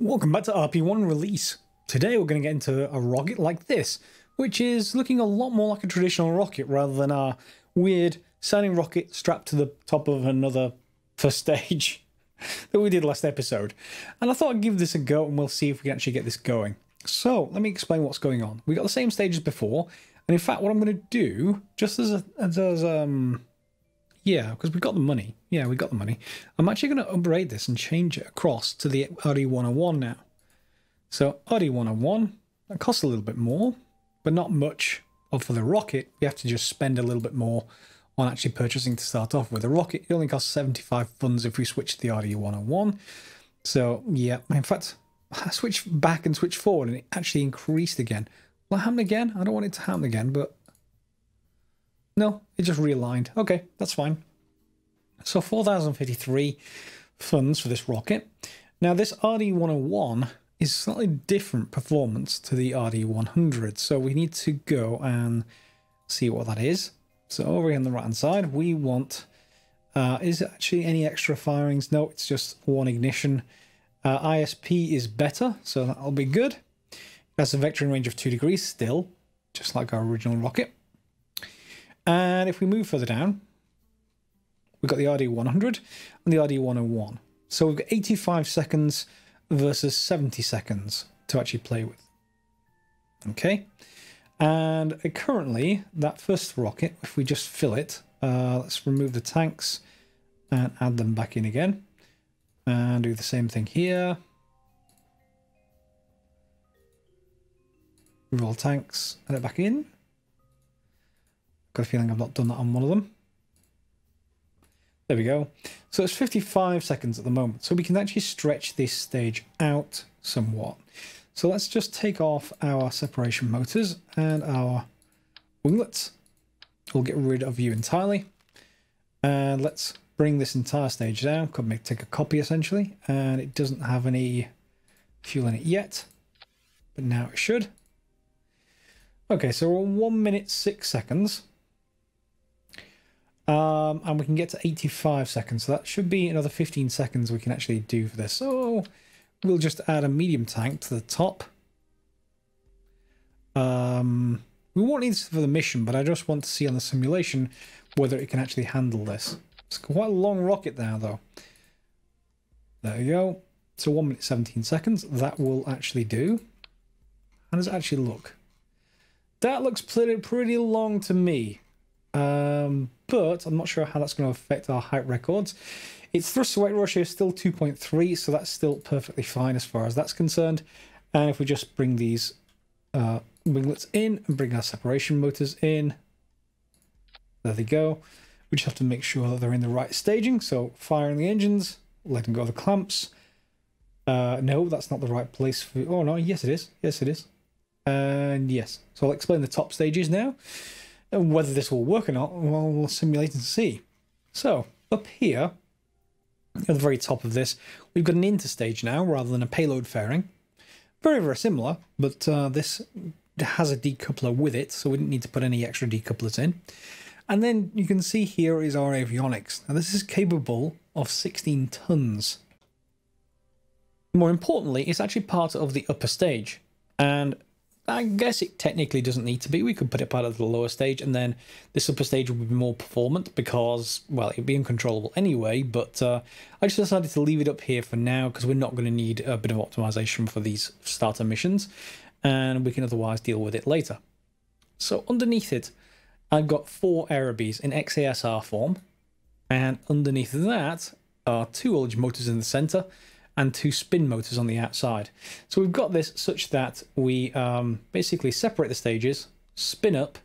Welcome back to RP1 Release. Today we're going to get into a rocket like this, which is looking a lot more like a traditional rocket rather than our weird sounding rocket strapped to the top of another first stage that we did last episode. And I thought I'd give this a go and we'll see if we can actually get this going. So let me explain what's going on. We got the same stage as before, and in fact what I'm going to do, just yeah, because we got the money. Yeah, we got the money. I'm actually going to upgrade this and change it across to the RD101 now. So RD101, that costs a little bit more, but not much. For the rocket, we have to just spend a little bit more on actually purchasing to start off with. The rocket, it only costs 75 funds if we switch to the RD101. So yeah, in fact, I switched back and switched forward and it actually increased again. Will it happen again? I don't want it to happen again, but no, it just realigned. Okay, that's fine. So 4,053 funds for this rocket. Now this RD101 is slightly different performance to the RD100. So we need to go and see what that is. So over here on the right hand side, we want, is it actually any extra firings? No, it's just one ignition. ISP is better, so that'll be good. That's a vectoring range of 2 degrees still, just like our original rocket. And if we move further down, we've got the RD100 and the RD101. So we've got 85 seconds versus 70 seconds to actually play with. Okay. And currently, that first rocket, if we just fill it, let's remove the tanks and add them back in again. And do the same thing here. Remove all tanks, add it back in. Got a feeling I've not done that on one of them. There we go. So it's 55 seconds at the moment. So we can actually stretch this stage out somewhat. So let's just take off our separation motors and our winglets. We'll get rid of you entirely. And let's bring this entire stage down. Could take a copy essentially. And it doesn't have any fuel in it yet. But now it should. Okay, so we're 1 minute 6 seconds. And we can get to 85 seconds. So that should be another 15 seconds we can actually do for this. So we'll just add a medium tank to the top. We won't need this for the mission, but I just want to see on the simulation whether it can actually handle this. It's quite a long rocket now, though. There you go. So 1 minute 17 seconds. That will actually do. How does it actually look? That looks pretty long to me. But I'm not sure how that's going to affect our height records. Its thrust to weight ratio is still 2.3, so that's still perfectly fine as far as that's concerned. And if we just bring these winglets in and bring our separation motors in, there they go. We just have to make sure that they're in the right staging. So firing the engines, letting go of the clamps. No, that's not the right place for. Oh no, yes it is. Yes it is. And yes, so I'll explain the top stages now. And whether this will work or not, well, we'll simulate and see. So, up here, at the very top of this, we've got an interstage now, rather than a payload fairing. Very, very similar, but this has a decoupler with it, so we didn't need to put any extra decouplers in. And then you can see here is our avionics. Now, this is capable of 16 tons. More importantly, it's actually part of the upper stage. And I guess it technically doesn't need to be. We could put it part of the lower stage, and then this upper stage would be more performant because, well, it'd be uncontrollable anyway, but I just decided to leave it up here for now because we're not going to need a bit of optimization for these starter missions, and we can otherwise deal with it later. So underneath it, I've got 4 Aerobees in XASR form, and underneath that are 2 ullage motors in the center, and 2 spin motors on the outside. So we've got this such that we basically separate the stages, spin up,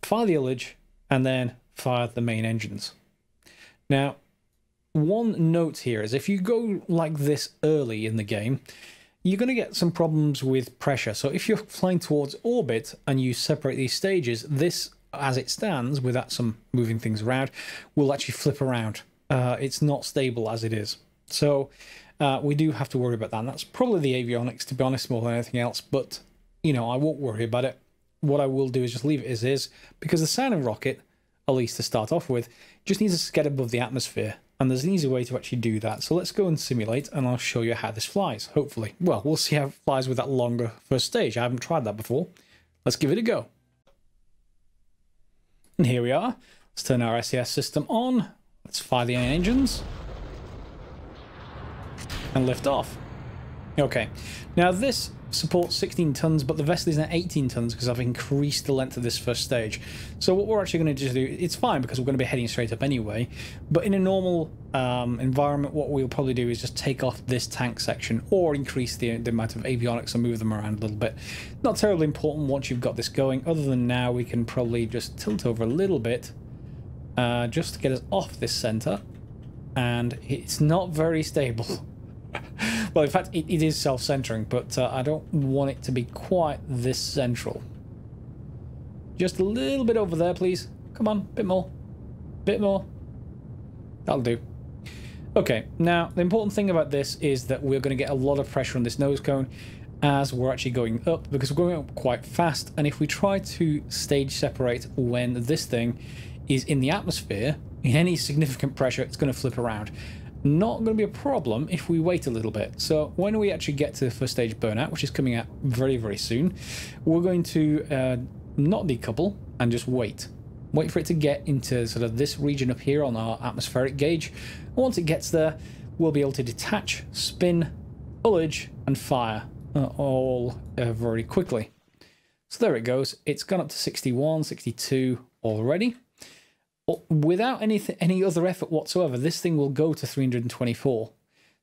fire the ullage, and then fire the main engines. Now, one note here is if you go like this early in the game, you're going to get some problems with pressure. So if you're flying towards orbit and you separate these stages, this, as it stands, without some moving things around, will actually flip around. It's not stable as it is. So we do have to worry about that, and that's probably the avionics, to be honest, more than anything else, but, you know, I won't worry about it. What I will do is just leave it as is, because the sounding rocket, at least to start off with, just needs to get above the atmosphere. And there's an easy way to actually do that. So let's go and simulate, and I'll show you how this flies, hopefully. Well, we'll see how it flies with that longer first stage. I haven't tried that before. Let's give it a go. And here we are. Let's turn our SES system on. Let's fire the engines. And lift off. Okay. Now this supports 16 tons, but the vessel is now 18 tons because I've increased the length of this first stage. So what we're actually going to just do, it's fine because we're going to be heading straight up anyway, but in a normal environment, what we'll probably do is just take off this tank section or increase the amount of avionics and move them around a little bit. Not terribly important once you've got this going, other than now we can probably just tilt over a little bit just to get us off this center, and it's not very stable. Well, in fact, it is self-centering, but I don't want it to be quite this central. Just a little bit over there, please. Come on, bit more. Bit more. That'll do. Okay, now, the important thing about this is that we're going to get a lot of pressure on this nose cone as we're actually going up, because we're going up quite fast, and if we try to stage separate when this thing is in the atmosphere, in any significant pressure, it's going to flip around. Not going to be a problem if we wait a little bit. So when we actually get to the first stage burnout, which is coming out very, very soon, we're going to not decouple and just wait. Wait for it to get into sort of this region up here on our atmospheric gauge. And once it gets there, we'll be able to detach, spin, ullage, and fire all very quickly. So there it goes. It's gone up to 61, 62 already. Without any other effort whatsoever, this thing will go to 324.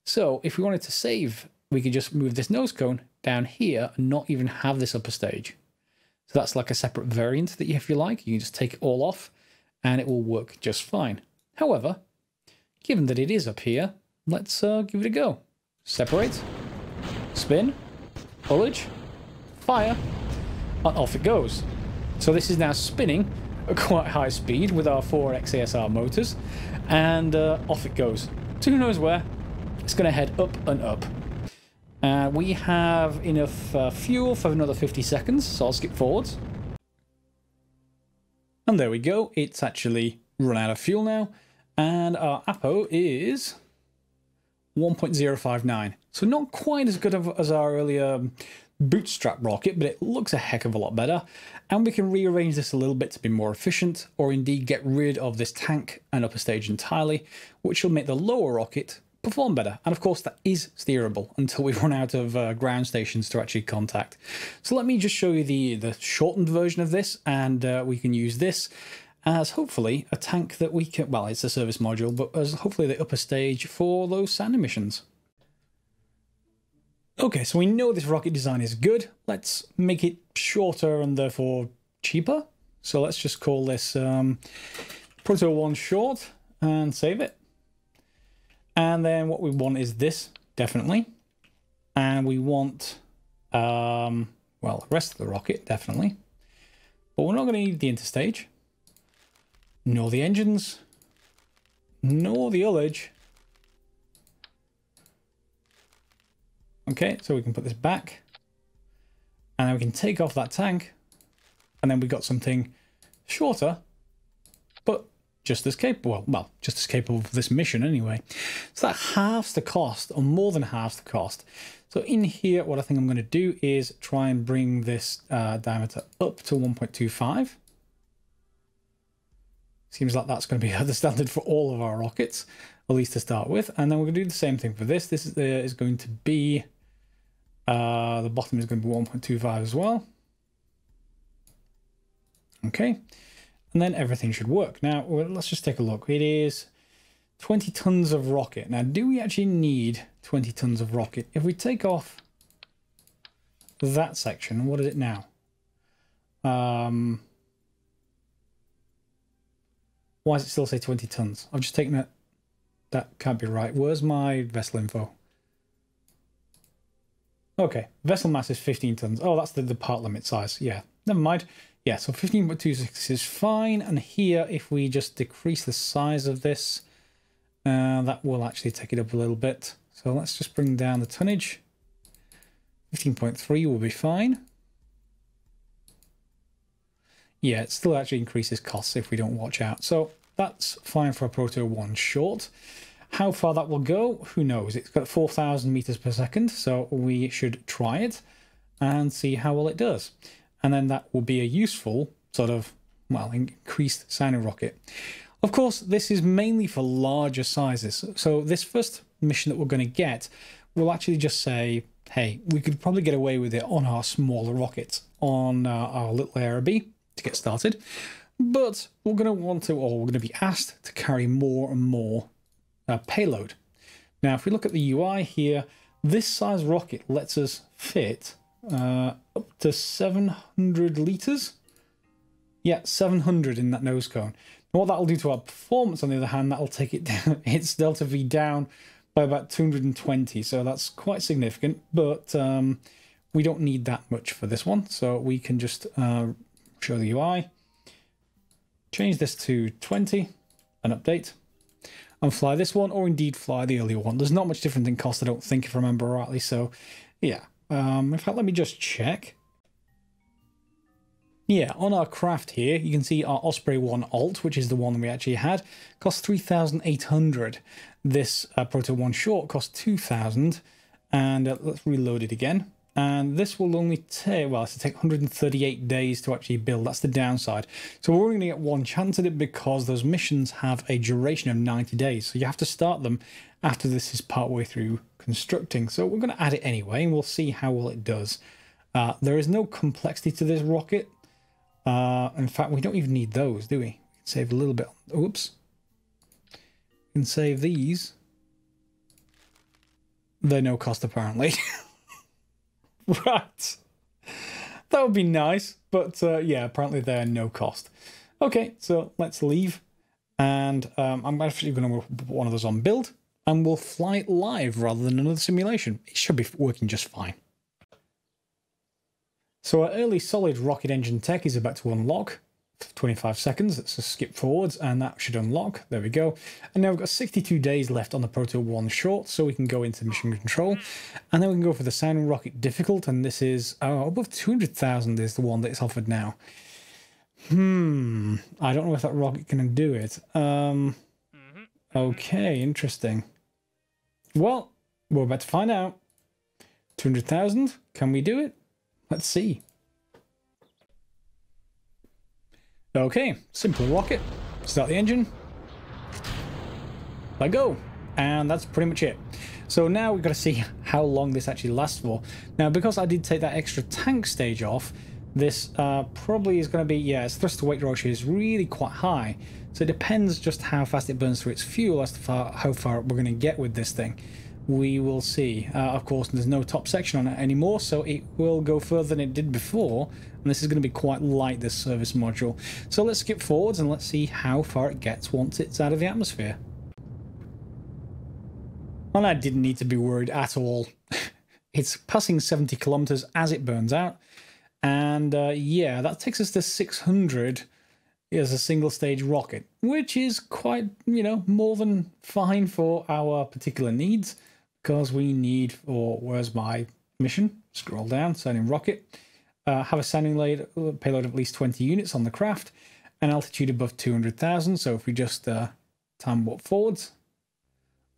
So if we wanted to save, we could just move this nose cone down here and not even have this upper stage. So that's like a separate variant that if you like, you can just take it all off and it will work just fine. However, given that it is up here, let's give it a go. Separate, spin, ullage, fire, and off it goes. So this is now spinning at quite high speed with our 4 XASR motors, and off it goes. So who knows where? It's going to head up and up. We have enough fuel for another 50 seconds, so I'll skip forwards. And there we go. It's actually run out of fuel now, and our APO is 1.059. So not quite as good as our earlier bootstrap rocket, but it looks a heck of a lot better, and we can rearrange this a little bit to be more efficient, or indeed get rid of this tank and upper stage entirely, which will make the lower rocket perform better. And of course that is steerable until we run out of ground stations to actually contact. So let me just show you the shortened version of this, and we can use this as hopefully a tank that we can, well, it's a service module, but as hopefully the upper stage for those sand emissions. Okay, so we know this rocket design is good. Let's make it shorter and therefore cheaper. So let's just call this Proto 1 short and save it. And then what we want is this, definitely. And we want, well, the rest of the rocket, definitely. But we're not going to need the interstage, nor the engines, nor the ullage. Okay, so we can put this back, and then we can take off that tank, and then we've got something shorter, but just as capable, well, just as capable of this mission anyway. So that halves the cost, or more than halves the cost. So in here, what I think I'm going to do is try and bring this diameter up to 1.25. Seems like that's going to be the standard for all of our rockets, at least to start with. And then we're going to do the same thing for this. This is going to be, the bottom is going to be 1.25 as well. Okay. And then everything should work. Now, let's just take a look. It is 20 tons of rocket. Now, do we actually need 20 tons of rocket? If we take off that section, what is it now? Why does it still say 20 tons? I've just taken it. That can't be right. Where's my vessel info? Okay, vessel mass is 15 tons. Oh, that's the part limit size. Yeah, never mind. Yeah, so 15.26 is fine. And here, if we just decrease the size of this, that will actually take it up a little bit. So let's just bring down the tonnage. 15.3 will be fine. Yeah, it still actually increases costs if we don't watch out. So that's fine for a Proto 1 short. How far that will go, who knows? It's got 4,000 meters per second, so we should try it and see how well it does. And then that will be a useful sort of, well, increased sounding rocket. Of course, this is mainly for larger sizes. So this first mission that we're going to get will actually just say, hey, we could probably get away with it on our smaller rockets, on our little Aerobee to get started. But we're going to want to, or we're going to be asked to carry more and more payload. Now, if we look at the UI here, this size rocket lets us fit up to 700 liters. Yeah, 700 in that nose cone. And what that'll do to our performance, on the other hand, that'll take it down, its delta V down by about 220. So that's quite significant, but we don't need that much for this one. So we can just show the UI, change this to 20 and update, and fly this one, or indeed fly the earlier one. There's not much difference in cost, I don't think, if I remember rightly. So yeah, in fact, let me just check. Yeah, on our craft here, you can see our Osprey 1 Alt, which is the one we actually had, costs 3,800. This Proto 1 Short costs 2,000. And let's reload it again. And this will only take, well, it'll take 138 days to actually build. That's the downside. So we're only going to get one chance at it because those missions have a duration of 90 days. So you have to start them after this is partway through constructing. So we're going to add it anyway, and we'll see how well it does. There is no complexity to this rocket. In fact, we don't even need those, do we? We can save a little bit. Oops. We can save these. They're no cost, apparently. Right. That would be nice, but yeah, apparently they're no cost. Okay, so let's leave. And I'm actually going to put one of those on build, and we'll fly it live rather than another simulation. It should be working just fine. So our early solid rocket engine tech is about to unlock. 25 seconds, let's just skip forwards, and that should unlock. There we go. And now we've got 62 days left on the Proto 1 Short, so we can go into mission control. And then we can go for the sounding rocket difficult, and this is, above 200,000 is the one that is offered now. I don't know if that rocket can do it. Okay, interesting. Well, we're about to find out. 200,000, can we do it? Let's see. Okay, simple rocket. Start the engine. Let go. And that's pretty much it. So now we've got to see how long this actually lasts for. Now, because I did take that extra tank stage off, this probably is going to be, yeah, its thrust to weight ratio is really quite high. So it depends just how fast it burns through its fuel as to how far we're going to get with this thing. We will see. Of course, there's no top section on it anymore, so it will go further than it did before. And this is going to be quite light, this service module. So let's skip forwards and let's see how far it gets once it's out of the atmosphere. And I didn't need to be worried at all. It's passing 70 kilometers as it burns out. And yeah, that takes us to 600 as a single stage rocket, which is quite, you know, more than fine for our particular needs. Because we need, or where's my mission? Scroll down, sounding rocket. Have a sounding payload of at least 20 units on the craft, and altitude above 200,000. So if we just time warp forwards,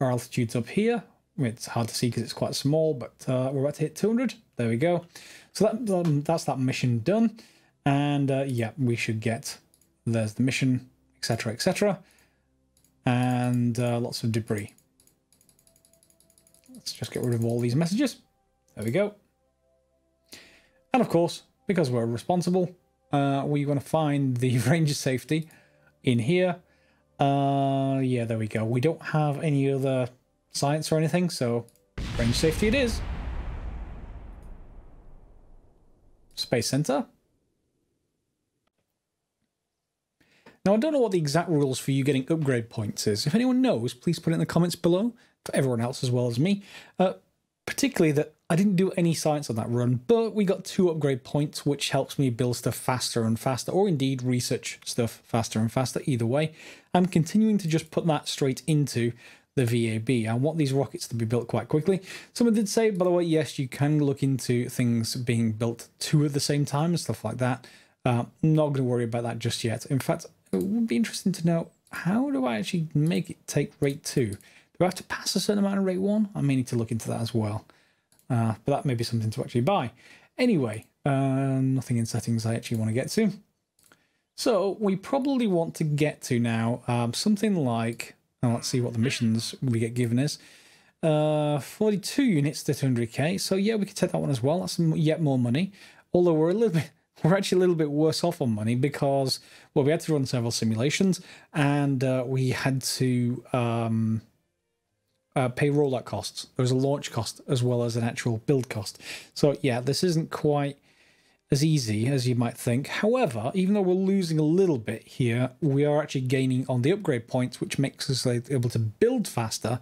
our altitude's up here. It's hard to see because it's quite small, but we're about to hit 200. There we go. So that's that mission done. And yeah, we should get, there's the mission, etc., etc. And lots of debris. Let's just get rid of all these messages. There we go. And of course, because we're responsible, we're going to find the range of safety in here. Yeah, there we go. We don't have any other science or anything, so range safety it is. Space Center. Now, I don't know what the exact rules for you getting upgrade points is. If anyone knows, please put it in the comments below, for everyone else as well as me. Particularly that I didn't do any science on that run, but we got 2 upgrade points, which helps me build stuff faster and faster, or indeed research stuff faster and faster, either way. I'm continuing to just put that straight into the VAB. I want these rockets to be built quite quickly. Someone did say, by the way, yes, you can look into things being built 2 at the same time and stuff like that. I'm not going to worry about that just yet. In fact, it would be interesting to know, how do I actually make it take rate 2? Do I have to pass a certain amount of rate 1? I may need to look into that as well. But that may be something to actually buy. Anyway, nothing in settings I actually want to get to. So we probably want to get to now something like, let's see what the missions we get given is. 42 units to 200k. So yeah, we could take that one as well. That's yet more money. Although we're actually a little bit worse off on money because, well, we had to run several simulations and we had to pay rollout costs. There was a launch cost as well as an actual build cost. So yeah, this isn't quite as easy as you might think. However, even though we're losing a little bit here, we are actually gaining on the upgrade points, which makes us able to build faster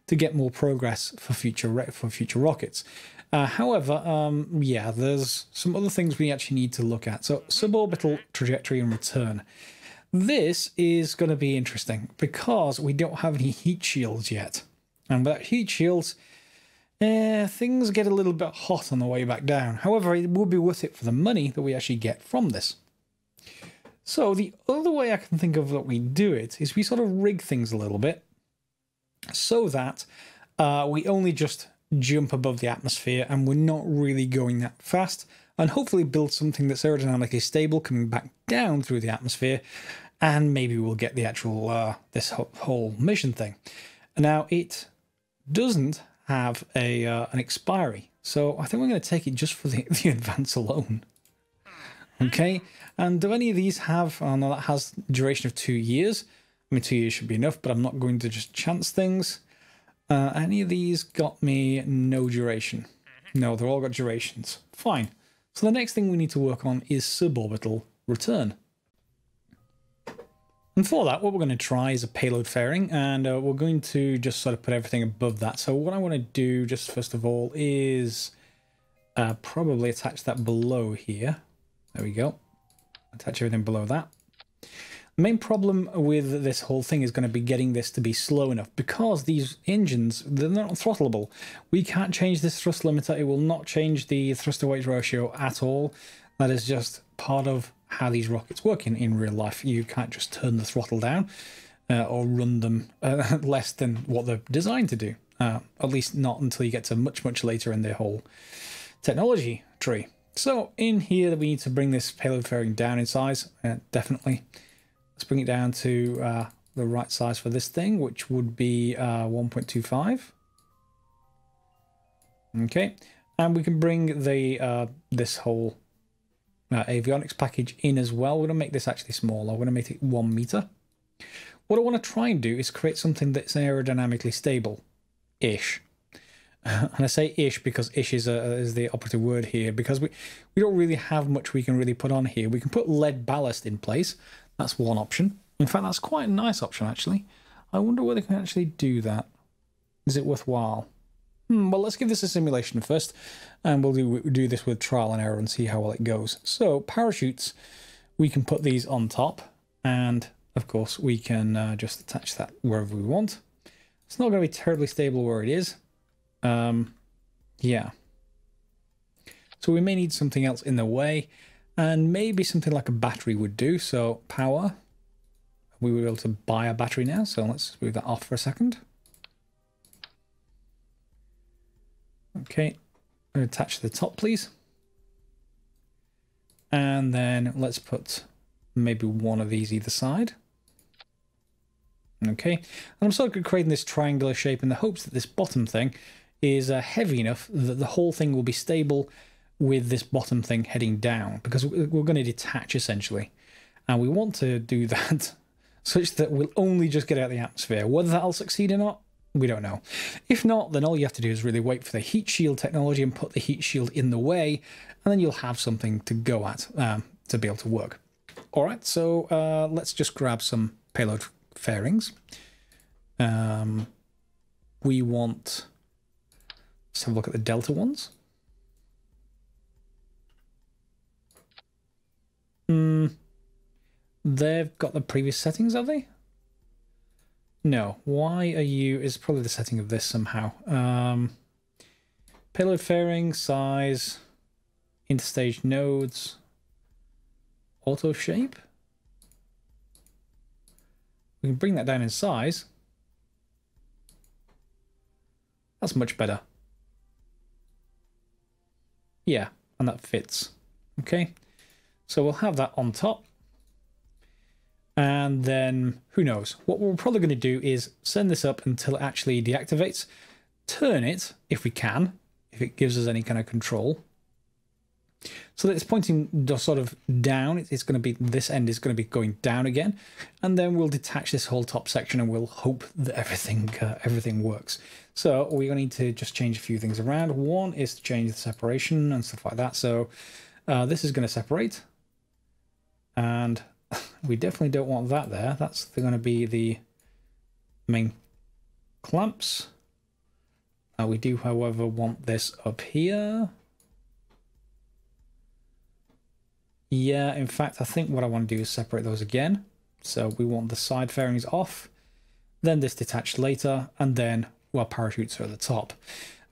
to get more progress for future rockets. However, yeah, there's some other things we actually need to look at. So suborbital trajectory and return. This is going to be interesting because we don't have any heat shields yet. And without heat shields, things get a little bit hot on the way back down. However, it will be worth it for the money that we actually get from this. So the other way I can think of that we do it is we sort of rig things a little bit so that we only just jump above the atmosphere and we're not really going that fast, and hopefully build something that's aerodynamically stable coming back down through the atmosphere, and maybe we'll get the actual this whole mission thing. Now, it doesn't have an expiry, so I think we're going to take it just for the advance alone. Okay, and do any of these have, oh no, that has duration of 2 years. I mean, 2 years should be enough, but I'm not going to just chance things. Any of these got me no duration? No, they're all got durations. Fine. So the next thing we need to work on is suborbital return. And for that, what we're going to try is a payload fairing, and we're going to just sort of put everything above that. So what I want to do, just first of all, is probably attach that below here. There we go. Attach everything below that. The main problem with this whole thing is going to be getting this to be slow enough, because these engines, they're not throttleable. We can't change this thrust limiter. It will not change the thrust to weight ratio at all. That is just part of how these rockets work in real life. You can't just turn the throttle down or run them less than what they're designed to do. At least not until you get to much, much later in the whole technology tree. So in here, we need to bring this payload fairing down in size, definitely. Let's bring it down to the right size for this thing, which would be 1.25. Okay, and we can bring the this whole avionics package in as well. We're going to make this actually smaller. We're going to make it 1 meter. What I want to try and do is create something that's aerodynamically stable-ish. And I say ish because ish is the operative word here, because we don't really have much we can really put on here. We can put lead ballast in place. That's one option. In fact, that's quite a nice option, actually. I wonder whether they can actually do that. Is it worthwhile? Well, let's give this a simulation first, and we'll do this with trial and error and see how well it goes. So, parachutes, we can put these on top, and, of course, we can just attach that wherever we want. It's not going to be terribly stable where it is. Yeah. So we may need something else in the way, and maybe something like a battery would do. So power, we were able to buy a battery now, so let's move that off for a second. Okay, attach to the top, please. And then let's put maybe one of these either side. Okay, and I'm sort of creating this triangular shape in the hopes that this bottom thing is heavy enough that the whole thing will be stable with this bottom thing heading down, because we're going to detach essentially, and we want to do that such that we'll only just get out of the atmosphere. Whether that'll succeed or not, we don't know. If not, then all you have to do is really wait for the heat shield technology and put the heat shield in the way, and then you'll have something to go at to be able to work. All right, so let's just grab some payload fairings. We want, let's have a look at the delta ones. They've got the previous settings, have they? No. Why are you... is probably the setting of this somehow. Payload fairing, size, interstage nodes, auto shape. We can bring that down in size. That's much better. Yeah, and that fits. Okay, so we'll have that on top. And then, who knows? What we're probably going to do is send this up until it actually deactivates. Turn it, if we can, if it gives us any kind of control. So that it's pointing sort of down. It's going to be, this end is going to be going down again. And then we'll detach this whole top section and we'll hope that everything works. So we're going to need to just change a few things around. One is to change the separation and stuff like that. So this is going to separate. And we definitely don't want that there. That's going to be the main clamps. We do, however, want this up here. Yeah, in fact, I think what I want to do is separate those again. So we want the side fairings off, then this detached later, and then, well, parachutes are at the top.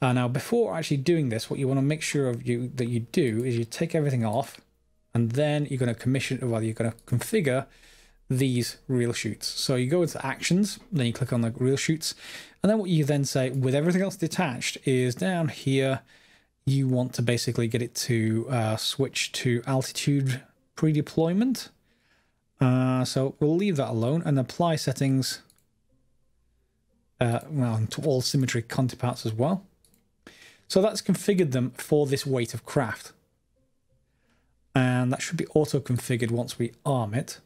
Now, before actually doing this, what you want to make sure that you do is you take everything off, and then you're going to you're going to configure these reel shoots. So you go into actions, then you click on the reel shoots, and then what you then say with everything else detached is down here, you want to basically get it to switch to altitude pre-deployment. So we'll leave that alone and apply settings well, to all symmetry counterparts as well. So that's configured them for this weight of craft. And that should be auto-configured once we arm it.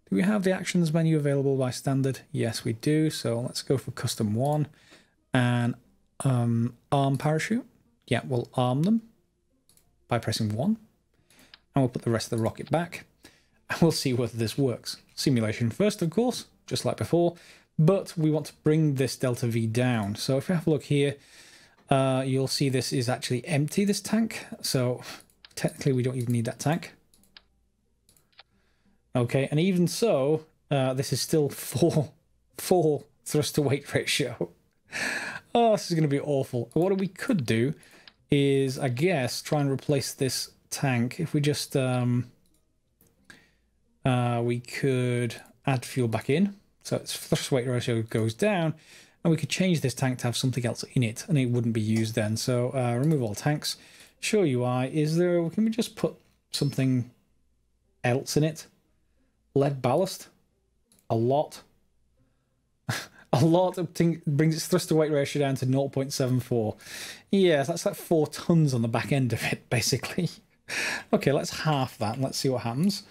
Do we have the actions menu available by standard? Yes, we do. So let's go for custom one and arm parachute. Yeah, we'll arm them by pressing 1. And we'll put the rest of the rocket back. And we'll see whether this works. Simulation first, of course, just like before. But we want to bring this delta V down. So if we have a look here, you'll see this is actually empty, this tank. So technically we don't even need that tank. Okay, and even so, this is still 4 thrust to weight ratio. Oh, this is going to be awful. What we could do is, I guess, try and replace this tank. If we just, we could add fuel back in. So its thrust weight ratio goes down, and we could change this tank to have something else in it, and it wouldn't be used then. So remove all tanks. Show UI, can we just put something else in it? Lead ballast. A lot. A lot of brings its thrust to weight ratio down to 0.74. Yeah, that's like 4 tons on the back end of it, basically. Okay, let's half that and let's see what happens.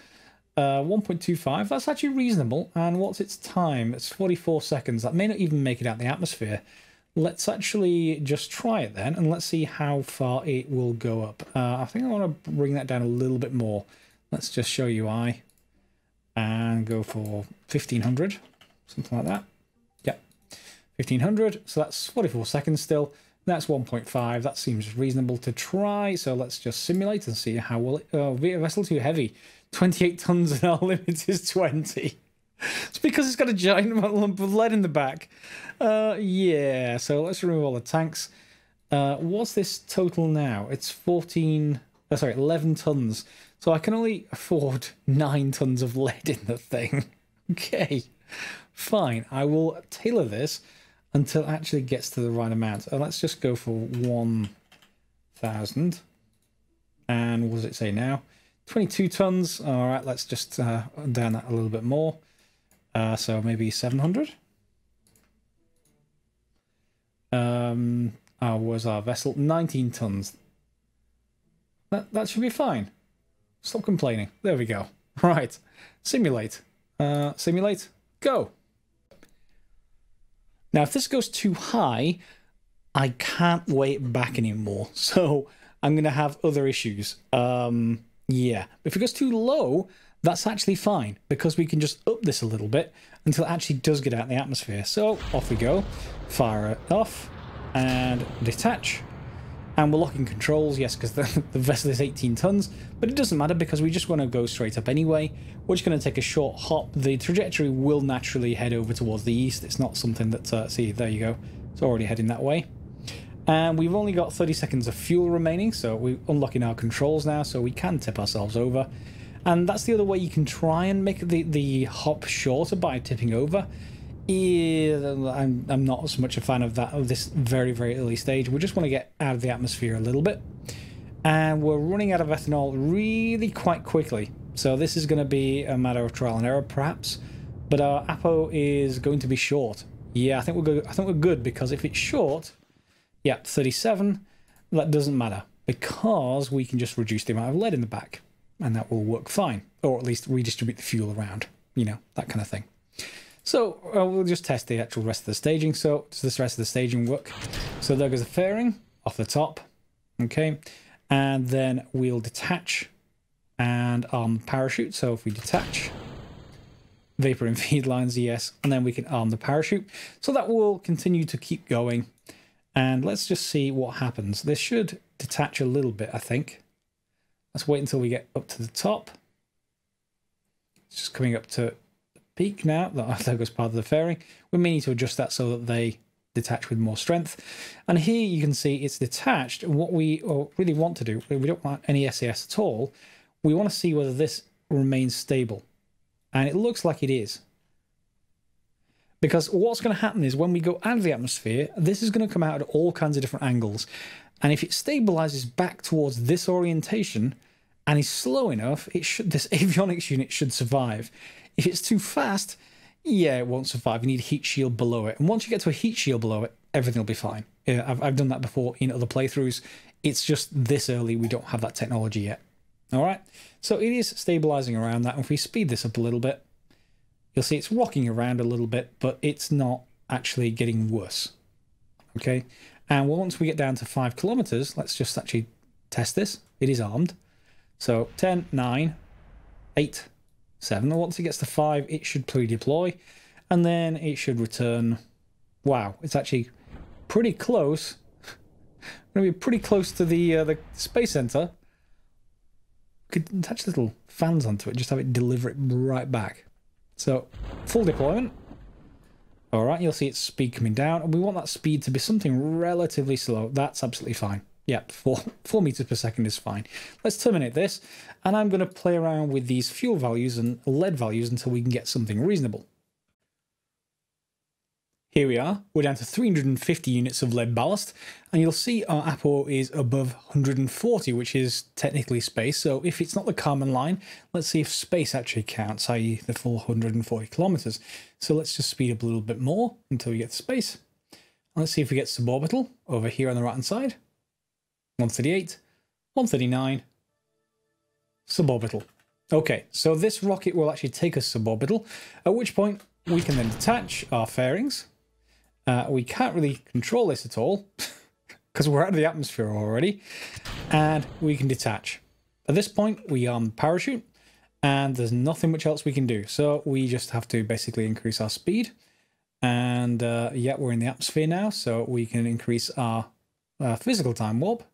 1.25, that's actually reasonable. And what's its time? It's 44 seconds. That may not even make it out the atmosphere. Let's actually just try it then, and let's see how far it will go up. I think I want to bring that down a little bit more. Let's just show UI and go for 1500, something like that. Yeah, 1500. So that's 44 seconds still. That's 1.5. That seems reasonable to try. So let's just simulate and see how will it. Oh, vessel too heavy. 28 tons and our limit is 20. It's because it's got a giant lump of lead in the back. Yeah, so let's remove all the tanks. What's this total now? It's 11 tons. So I can only afford 9 tons of lead in the thing. Okay, fine. I will tailor this until it actually gets to the right amount. Let's just go for 1,000. And what does it say now? 22 tons. All right, let's just down that a little bit more. So maybe 700. Where's our vessel? 19 tons. That should be fine. Stop complaining. There we go. Right. Simulate. Simulate. Go. Now, if this goes too high, I can't weigh it back anymore. So I'm going to have other issues. Yeah. If it goes too low, that's actually fine, because we can just up this a little bit until it actually does get out in the atmosphere. So off we go. Fire it off and detach. And we're locking controls, yes, because the vessel is 18 tons, but it doesn't matter because we just want to go straight up anyway. We're just going to take a short hop. The trajectory will naturally head over towards the east. It's not something that, see, there you go. It's already heading that way. And we've only got 30 seconds of fuel remaining, so we're unlocking our controls now, so we can tip ourselves over. And that's the other way you can try and make the hop shorter by tipping over, Yeah, I'm not so much a fan of that, of this very, very early stage. We just want to get out of the atmosphere a little bit. And we're running out of ethanol really quite quickly. So this is going to be a matter of trial and error, perhaps. But our APO is going to be short. Yeah, I think we're good. I think we're good, because if it's short, yeah, 37, that doesn't matter, because we can just reduce the amount of lead in the back, and that will work fine, or at least redistribute the fuel around, you know, that kind of thing. So we'll just test the actual rest of the staging. So does this rest of the staging work? So there goes the fairing off the top, okay, and then we'll detach and arm the parachute. So if we detach, vapor and feed lines, yes, and then we can arm the parachute. So that will continue to keep going, and let's just see what happens. This should detach a little bit, I think. Let's wait until we get up to the top. It's just coming up to peak now. That goes part of the fairing. We may need to adjust that so that they detach with more strength. And here you can see it's detached. And what we really want to do, we don't want any SAS at all. We want to see whether this remains stable. And it looks like it is. Because what's going to happen is when we go out of the atmosphere, this is going to come out at all kinds of different angles. And if it stabilizes back towards this orientation and is slow enough, this avionics unit should survive. If it's too fast, yeah, it won't survive. You need a heat shield below it. And once you get to a heat shield below it, everything will be fine. Yeah, I've done that before in other playthroughs. It's just this early, we don't have that technology yet. All right, so it is stabilizing around that. And if we speed this up a little bit, you'll see it's rocking around a little bit, but it's not actually getting worse. Okay, and once we get down to 5 kilometers, let's just actually test this. It is armed. So 10, 9, 8, 7. Once it gets to 5, it should pre-deploy, and then it should return. Wow, it's actually pretty close. Going to be pretty close to the space center. Could attach little fans onto it, just have it deliver it right back. So full deployment. All right, you'll see its speed coming down, and we want that speed to be something relatively slow. That's absolutely fine. Yeah, 4 meters per second is fine. Let's terminate this, and I'm going to play around with these fuel values and lead values until we can get something reasonable. Here we are. We're down to 350 units of lead ballast, and you'll see our APO is above 140, which is technically space. So if it's not the Kármán line, let's see if space actually counts, i.e. the full 140 kilometers. So let's just speed up a little bit more until we get to space. Let's see if we get suborbital over here on the right hand side. 138, 139, suborbital. Okay, so this rocket will actually take us suborbital, at which point we can then detach our fairings. We can't really control this at all because we're out of the atmosphere already, and we can detach. At this point, we arm the parachute, and there's nothing much else we can do. So we just have to basically increase our speed, and yeah, we're in the atmosphere now, so we can increase our physical time warp.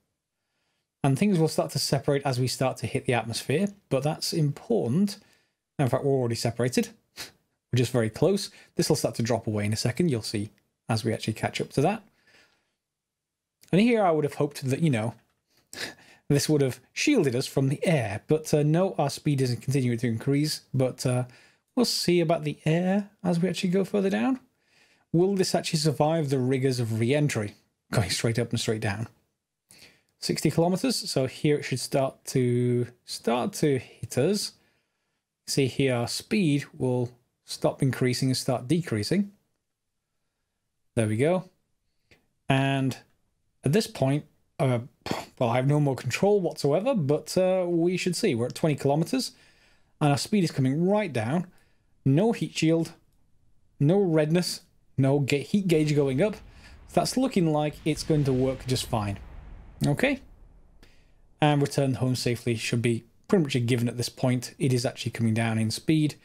And things will start to separate as we start to hit the atmosphere, but that's important. In fact, we're already separated. We're just very close. This will start to drop away in a second. You'll see as we actually catch up to that. And here I would have hoped that, you know, this would have shielded us from the air, but no, our speed isn't continuing to increase, but we'll see about the air as we actually go further down. Will this actually survive the rigors of re-entry, going straight up and straight down? 60 kilometers, so here it should start to hit us. See here, our speed will stop increasing and start decreasing. There we go. And at this point, well, I have no more control whatsoever, but we should see. We're at 20 kilometers, and our speed is coming right down. No heat shield, no redness, no heat gauge going up. That's looking like it's going to work just fine. Okay, and return home safely should be pretty much a given at this point. It is actually coming down in speed,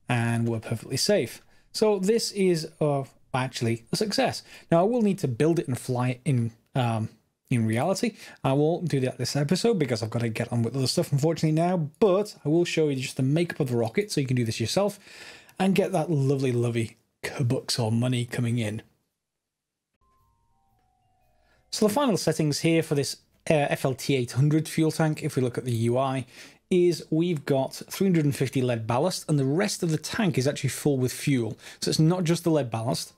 and we're perfectly safe. So this is actually a success. Now I will need to build it and fly it in reality. I won't do that this episode because I've got to get on with other stuff unfortunately now, but I will show you just the makeup of the rocket so you can do this yourself and get that lovely kabucks or money coming in. So the final settings here for this FLT800 fuel tank, if we look at the UI, is we've got 350 lead ballast, and the rest of the tank is actually full with fuel. So it's not just the lead ballast,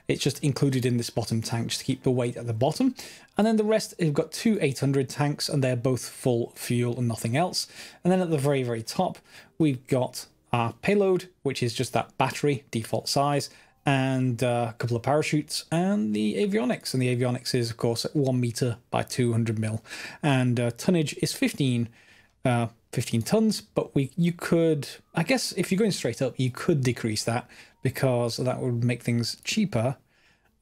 it's just included in this bottom tank just to keep the weight at the bottom. And then the rest, we've got two 800 tanks, and they're both full fuel and nothing else. And then at the very, very top, we've got our payload, which is just that battery, default size, and a couple of parachutes, and the avionics. And the avionics is, of course, at 1 meter by 200 mil. And tonnage is 15 tons, but you could, I guess, if you're going straight up, you could decrease that because that would make things cheaper,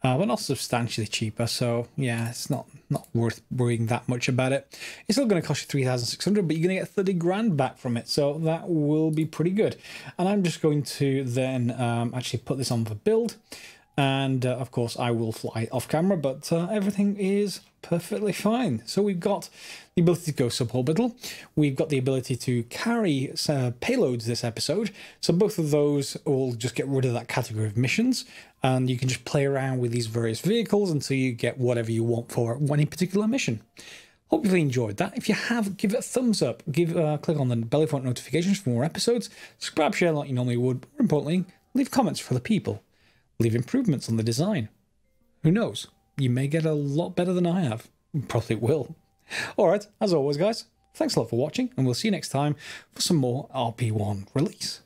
but not substantially cheaper. So yeah, it's not worth worrying that much about it. It's still going to cost you 3,600, but you're going to get 30 grand back from it, so that will be pretty good. And I'm just going to then actually put this on for build, and of course I will fly off camera, but everything is perfectly fine. So we've got the ability to go suborbital, we've got the ability to carry payloads this episode, so both of those will just get rid of that category of missions, and you can just play around with these various vehicles until you get whatever you want for any particular mission. Hope you've enjoyed that. If you have, give it a thumbs up, click on the belly button notifications for more episodes, subscribe, share like you normally would, more importantly, leave comments for the people, leave improvements on the design. Who knows? You may get a lot better than I have. Probably will. Alright, as always guys, thanks a lot for watching, and we'll see you next time for some more RP1 release.